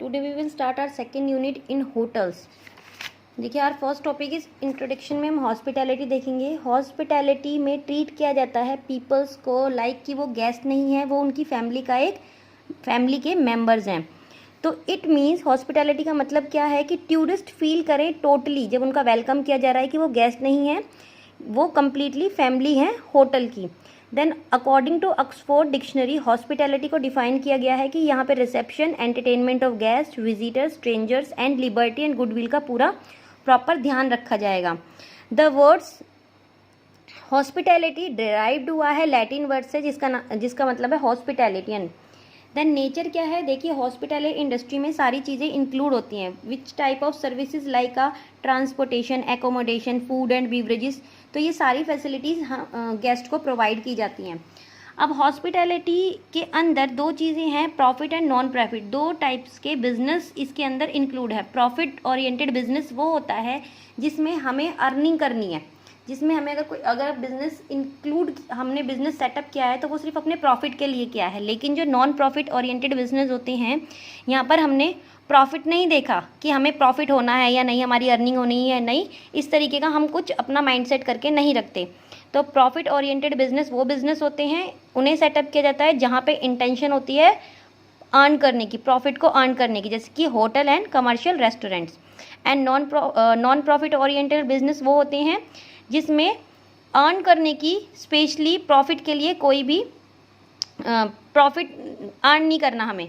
Today we will start our second unit in hotels. देखिए यार, first topic is introduction में हम hospitality देखेंगे. हॉस्पिटैलिटी में ट्रीट किया जाता है पीपल्स को लाइक कि वो गेस्ट नहीं है, वो उनकी फैमिली का एक फैमिली के मेंबर्स हैं. तो इट मीन्स हॉस्पिटैलिटी का मतलब क्या है कि टूरिस्ट फील करें टोटली जब उनका वेलकम किया जा रहा है कि वो गेस्ट नहीं है, वो कम्प्लीटली फैमिली हैं होटल की. Then according to Oxford Dictionary hospitality को डिफाइन किया गया है कि यहाँ पे reception, entertainment of guest, visitors, strangers and liberty and goodwill का पूरा प्रॉपर ध्यान रखा जाएगा. द वर्ड्स हॉस्पिटैलिटी डिराइव्ड हुआ है लैटिन वर्ड से जिसका मतलब है हॉस्पिटैलिटियन. देन नेचर क्या है, देखिए हॉस्पिटैलिटी इंडस्ट्री में सारी चीज़ें इंक्लूड होती हैं. Which type of services like transportation, accommodation, food and beverages. तो ये सारी फैसिलिटीज़ गेस्ट को प्रोवाइड की जाती हैं. अब हॉस्पिटैलिटी के अंदर दो चीज़ें हैं, प्रॉफिट एंड नॉन प्रॉफिट. दो टाइप्स के बिजनेस इसके अंदर इंक्लूड है. प्रॉफिट ओरिएंटेड बिजनेस वो होता है जिसमें हमें अर्निंग करनी है, जिसमें हमें अगर बिजनेस इंक्लूड हमने बिजनेस सेटअप किया है तो वो सिर्फ अपने प्रॉफिट के लिए किया है. लेकिन जो नॉन प्रॉफिट ओरिएंटेड बिजनेस होते हैं, यहाँ पर हमने प्रॉफिट नहीं देखा कि हमें प्रॉफिट होना है या नहीं, हमारी अर्निंग होनी है या नहीं, इस तरीके का हम कुछ अपना माइंडसेट करके नहीं रखते. तो प्रॉफिट ओरिएंटेड बिजनेस वो बिजनेस होते हैं, उन्हें सेटअप किया जाता है जहाँ पे इंटेंशन होती है अर्न करने की, प्रॉफिट को अर्न करने की, जैसे कि hotel and commercial restaurants. And non profit oriented business वो होते हैं जिसमें अर्न करने की स्पेशली प्रॉफिट के लिए कोई भी प्रॉफिट अर्न नहीं करना हमें.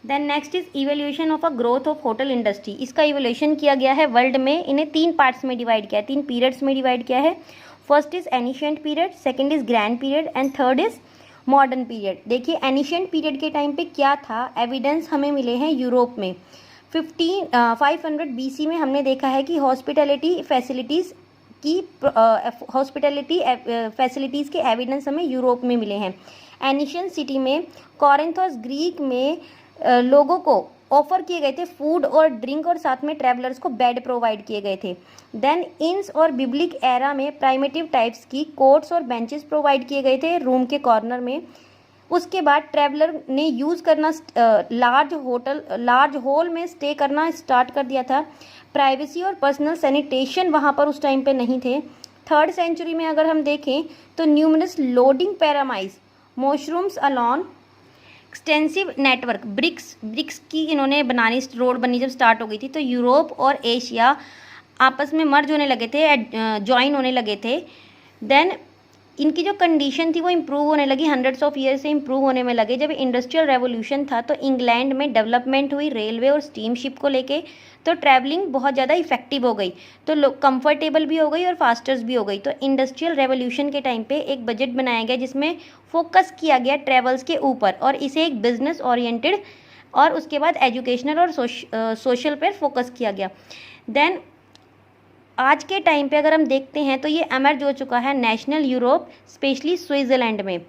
Then next is evolution of a growth of hotel industry. इसका इवोल्यूशन किया गया है वर्ल्ड में, इन्हें 3 पार्ट्स में डिवाइड किया है, 3 पीरियड्स में डिवाइड किया है. First is ancient period, second is grand period and third is modern period. देखिए एनिशियंट पीरियड के टाइम पे क्या था, एविडेंस हमें मिले हैं यूरोप में. 500 BC में हमने देखा है कि हॉस्पिटैलिटी फैसिलिटीज़ के एविडेंस हमें यूरोप में मिले हैं. एनिशियन सिटी में कॉरिंथोस ग्रीक में लोगों को ऑफर किए गए थे फूड और ड्रिंक, और साथ में ट्रैवलर्स को बेड प्रोवाइड किए गए थे. देन इंस और बिब्लिक एरा में प्राइमेटिव टाइप्स की कोट्स और बेंचेस प्रोवाइड किए गए थे रूम के कॉर्नर में. उसके बाद ट्रैवलर ने यूज़ करना लार्ज हॉल में स्टे करना स्टार्ट कर दिया था. प्राइवेसी और पर्सनल सैनिटेशन वहाँ पर उस टाइम पे नहीं थे. 3rd सेंचुरी में अगर हम देखें तो numerous loading pyramids, mushrooms along extensive network, bricks की इन्होंने बनानी, रोड बननी जब स्टार्ट हो गई थी तो यूरोप और एशिया आपस में मर्ज होने लगे थे, ज्वाइन होने लगे थे. देन इनकी जो कंडीशन थी वो इम्प्रूव होने लगी, हंड्रेड्स ऑफ ईयर से इम्प्रूव होने में लगे. जब इंडस्ट्रियल रेवोल्यूशन था तो इंग्लैंड में डेवलपमेंट हुई रेलवे और स्टीमशिप को लेके, तो ट्रैवलिंग बहुत ज़्यादा इफेक्टिव हो गई, तो लोग कंफर्टेबल भी हो गई और फास्टर्स भी हो गई. तो इंडस्ट्रियल रेवोल्यूशन के टाइम पे एक बजट बनाया गया जिसमें फोकस किया गया ट्रैवल्स के ऊपर, और इसे एक बिजनेस ओरिएंटेड और उसके बाद एजुकेशनल और सोशल पर फोकस किया गया. देन आज के टाइम पे अगर हम देखते हैं तो ये एमर्ज हो चुका है नेशनल यूरोप, स्पेशली स्विट्ज़रलैंड में.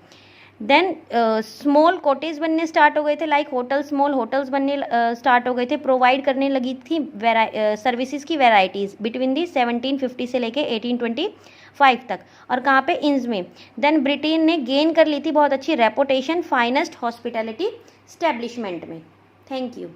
देन स्मॉल कॉटेज बनने स्टार्ट हो गए थे, लाइक स्मॉल होटल्स बनने स्टार्ट हो गए थे, प्रोवाइड करने लगी थी सर्विसेज की वैरायटीज़ बिटवीन दी 1750 से लेके 1825 तक. और कहाँ पे, इंस में. देन ब्रिटेन ने गेन कर ली थी बहुत अच्छी रेपुटेशन फाइनेस्ट हॉस्पिटैलिटी स्टैब्लिशमेंट में. Thank you.